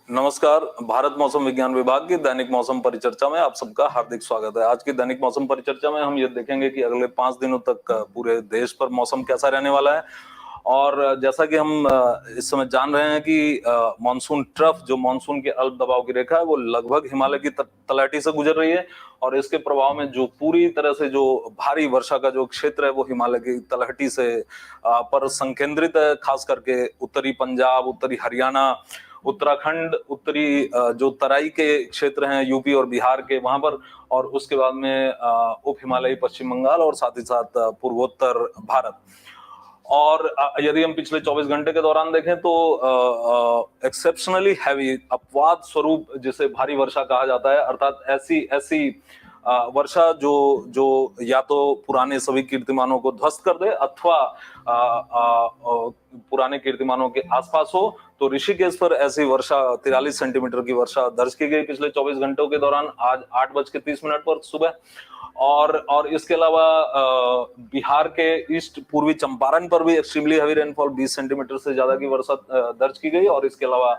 नमस्कार। भारत मौसम विज्ञान विभाग की दैनिक मौसम परिचर्चा में आप सबका हार्दिक स्वागत है। आज की दैनिक मौसम परिचर्चा में हम ये देखेंगे कि अगले 5 दिनों तक पूरे देश पर मौसम कैसा रहने वाला है। और जैसा कि हम इस समय जान रहे हैं कि मानसून ट्रफ, जो मानसून के अल्प दबाव की रेखा है, वो लगभग हिमालय की तलहटी से गुजर रही है। और इसके प्रभाव में जो पूरी तरह से जो भारी वर्षा का जो क्षेत्र है वो हिमालय की तलहटी से पर संकेंद्रित है। खास करके उत्तरी पंजाब, उत्तरी हरियाणा, उत्तराखंड, उत्तरी जो तराई के क्षेत्र हैं यूपी और बिहार के, वहां पर, और उसके बाद में उप हिमालयी पश्चिम बंगाल और साथ ही साथ पूर्वोत्तर भारत। और यदि हम पिछले 24 घंटे के दौरान देखें तो एक्सेप्शनली हैवी, अपवाद स्वरूप जिसे भारी वर्षा कहा जाता है, अर्थात ऐसी ऐसी वर्षा जो जो या तो पुराने सभी कीर्तिमानों को ध्वस्त कर दे अथवा पुराने कीर्तिमानों के आसपास हो। तो ऋषिकेश पर ऐसी वर्षा 43 सेंटीमीटर की वर्षा दर्ज की गई पिछले 24 घंटों के दौरान, आज 8:30 पर सुबह। और इसके अलावा बिहार के ईस्ट पूर्वी चंपारण पर भी एक्सट्रीमली हैवी रेनफॉल 20 सेंटीमीटर से ज्यादा की वर्षा दर्ज की गई। और इसके अलावा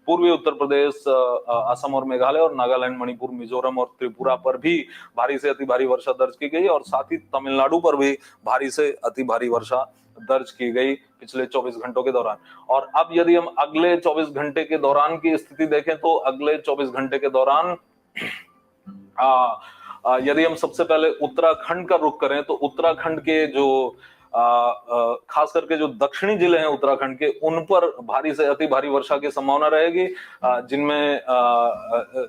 पूर्वी उत्तर प्रदेश, असम और मेघालय और नागालैंड, मणिपुर, मिजोरम और त्रिपुरा पर भी भारी से अति भारी वर्षा दर्ज की गई। और साथ ही तमिलनाडु पर भी भारी से अति भारी वर्षा दर्ज की गई पिछले 24 घंटों के दौरान। और अब यदि हम अगले 24 घंटे के दौरान की स्थिति देखें तो अगले 24 घंटे के दौरान यदि हम सबसे पहले उत्तराखंड का रुख करें तो उत्तराखंड के जो खास करके जो दक्षिणी जिले हैं उत्तराखंड के, उन पर भारी से अति भारी वर्षा की संभावना रहेगी, जिनमें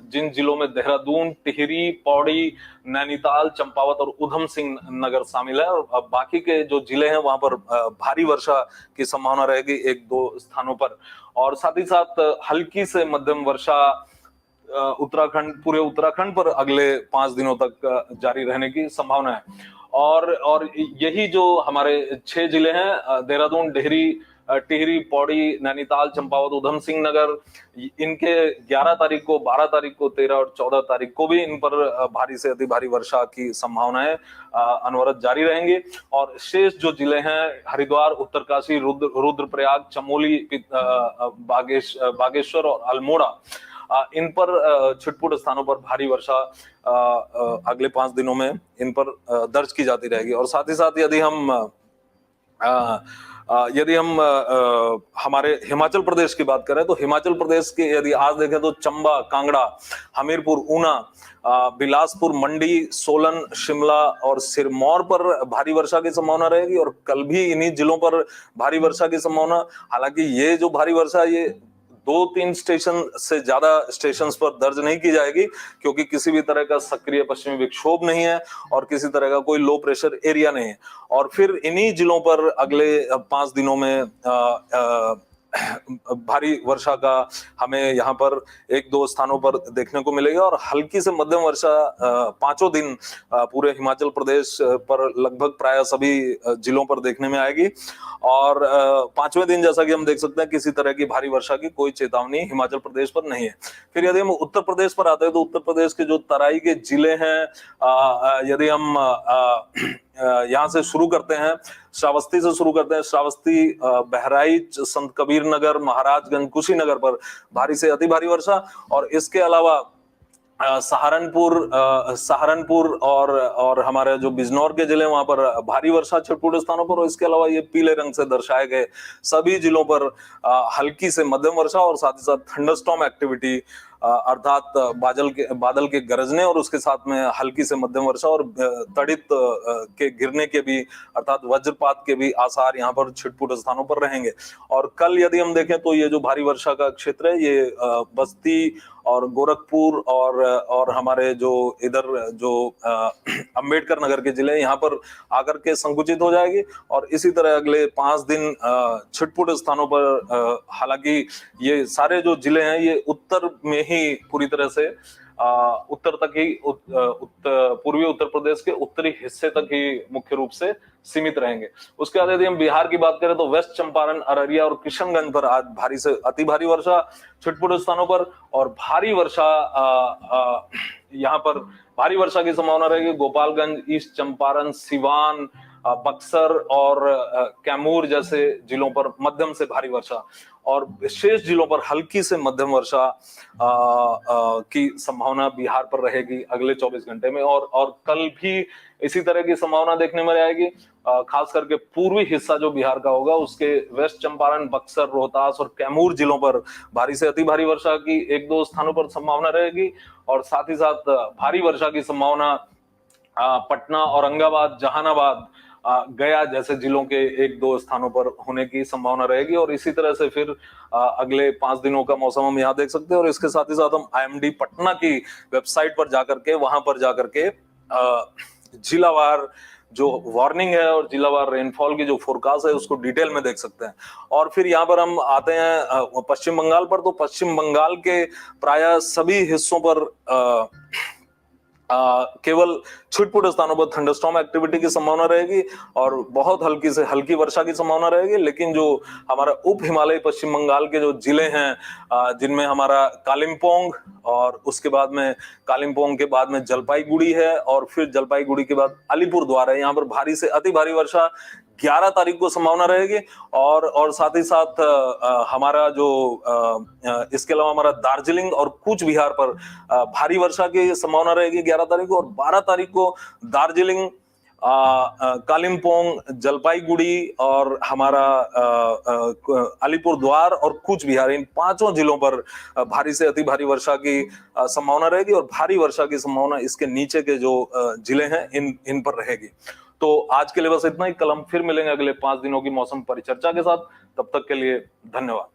जिन जिलों में देहरादून, टिहरी, पौड़ी, नैनीताल, चंपावत और उधम सिंह नगर शामिल है। और बाकी के जो जिले हैं वहां पर भारी वर्षा की संभावना रहेगी एक दो स्थानों पर। और साथ ही साथ हल्की से मध्यम वर्षा उत्तराखंड, पूरे उत्तराखंड पर अगले 5 दिनों तक जारी रहने की संभावना है। और यही जो हमारे 6 जिले हैं, देहरादून, टिहरी, पौड़ी, नैनीताल, चंपावत, उधम सिंह नगर, इनके 11 तारीख को, 12 तारीख को, 13 और 14 तारीख को भी इन पर भारी से अति भारी वर्षा की संभावनाएं अनवरत जारी रहेंगी। और शेष जो जिले हैं, हरिद्वार, उत्तरकाशी, रुद्रप्रयाग, चमोली, बागेश्वर और अल्मोड़ा, इन पर छिटपुट स्थानों पर भारी वर्षा अगले 5 दिनों में इन पर दर्ज की जाती रहेगी। और साथ ही साथ यदि हम हमारे हिमाचल प्रदेश की बात करें तो हिमाचल प्रदेश के यदि आज देखें तो चंबा, कांगड़ा, हमीरपुर, ऊना, बिलासपुर, मंडी, सोलन, शिमला और सिरमौर पर भारी वर्षा की संभावना रहेगी। और कल भी इन्हीं जिलों पर भारी वर्षा की संभावना, हालांकि ये जो भारी वर्षा ये 2-3 स्टेशन से ज्यादा स्टेशन पर दर्ज नहीं की जाएगी, क्योंकि किसी भी तरह का सक्रिय पश्चिमी विक्षोभ नहीं है और किसी तरह का कोई लो प्रेशर एरिया नहीं है। और फिर इन्हीं जिलों पर अगले 5 दिनों में भारी वर्षा का हमें यहाँ पर 1-2 स्थानों पर देखने को मिलेगा। और हल्की से मध्यम वर्षा 5 दिन पूरे हिमाचल प्रदेश पर लगभग प्राय सभी जिलों पर देखने में आएगी। और 5वें दिन जैसा कि हम देख सकते हैं किसी तरह की भारी वर्षा की कोई चेतावनी हिमाचल प्रदेश पर नहीं है। फिर यदि हम उत्तर प्रदेश पर आते हैं तो उत्तर प्रदेश के जो तराई के जिले हैं, यदि हम यहाँ से शुरू करते हैं, श्रावस्ती से शुरू करते हैं, श्रावस्ती, बहराइच, संत कबीर नगर, महाराजगंज, कुशीनगर पर भारी से अति भारी वर्षा। और इसके अलावा सहारनपुर और हमारे जो बिजनौर के जिले वहां पर भारी वर्षा छिटपुट स्थानों पर। और इसके अलावा ये पीले रंग से दर्शाए गए सभी जिलों पर हल्की से मध्यम वर्षा और साथ ही साथ थंडरस्टॉर्म एक्टिविटी, अर्थात बादल के गरजने और उसके साथ में हल्की से मध्यम वर्षा और तड़ित के गिरने के भी, अर्थात वज्रपात के भी आसार यहाँ पर छिटपुट स्थानों पर रहेंगे। और कल यदि हम देखें तो ये जो भारी वर्षा का क्षेत्र है ये बस्ती और गोरखपुर और हमारे जो इधर जो अंबेडकर नगर के जिले, यहाँ पर आकर के संकुचित हो जाएगी। और इसी तरह अगले 5 दिन छिटपुट स्थानों पर, हालांकि ये सारे जो जिले हैं ये उत्तर में ही पूरी तरह से उत्तर तक ही, पूर्वी उत्तर प्रदेश के उत्तरी हिस्से तक ही मुख्य रूप से सीमित रहेंगे। उसके बाद यदि हम बिहार की बात करें तो वेस्ट चंपारण, अररिया और किशनगंज पर आज भारी से अति भारी वर्षा छिटपुट स्थानों पर। और भारी वर्षा यहाँ पर भारी वर्षा की संभावना रहेगी गोपालगंज, ईस्ट चंपारण, सिवान, बक्सर और कैमूर जैसे जिलों पर मध्यम से भारी वर्षा और शेष जिलों पर हल्की से मध्यम वर्षा की संभावना बिहार पर रहेगी अगले 24 घंटे में। और कल भी इसी तरह की संभावना देखने में आएगी। खास करके पूर्वी हिस्सा जो बिहार का होगा उसके वेस्ट चंपारण, बक्सर, रोहतास और कैमूर जिलों पर भारी से अति भारी वर्षा की 1-2 स्थानों पर संभावना रहेगी। और साथ ही साथ भारी वर्षा की संभावना पटना, औरंगाबाद, जहानाबाद, गया जैसे जिलों के 1-2 स्थानों पर होने की संभावना रहेगी। और इसी तरह से फिर अगले 5 दिनों का मौसम हम यहाँ देख सकते हैं। और इसके साथ ही साथ हम IMD पटना की वेबसाइट पर जाकर के वहां पर जाकर के जिलावार जो वार्निंग है और जिलावार रेनफॉल की जो फोरकास्ट है उसको डिटेल में देख सकते हैं। और फिर यहाँ पर हम आते हैं पश्चिम बंगाल पर। तो पश्चिम बंगाल के प्राय सभी हिस्सों पर केवल छुटपुट स्थानों पर थंडरस्टॉर्म एक्टिविटी की संभावना रहेगी और बहुत हल्की से हल्की वर्षा की संभावना रहेगी। लेकिन जो हमारा उप हिमालयी पश्चिम बंगाल के जो जिले हैं जिनमें हमारा कालिम्पोंग और उसके बाद में कालिम्पोंग के बाद में जलपाईगुड़ी है और फिर जलपाईगुड़ी के बाद अलीपुरद्वार है, यहाँ पर भारी से अति भारी वर्षा 11 तारीख को संभावना रहेगी। और साथ ही साथ हमारा जो इसके अलावा हमारा दार्जिलिंग और कूच बिहार पर भारी वर्षा की संभावना रहेगी 11 तारीख को। और 12 तारीख को दार्जिलिंग, कालिम्पोंग, जलपाईगुड़ी और हमारा अलीपुरद्वार और कूच बिहार, इन 5 जिलों पर भारी से अति भारी वर्षा की संभावना रहेगी। और भारी वर्षा की संभावना इसके नीचे के जो जिले हैं इन पर रहेगी। तो आज के लिए बस इतना ही। कल हम फिर मिलेंगे अगले 5 दिनों की मौसम परिचर्चा के साथ। तब तक के लिए धन्यवाद।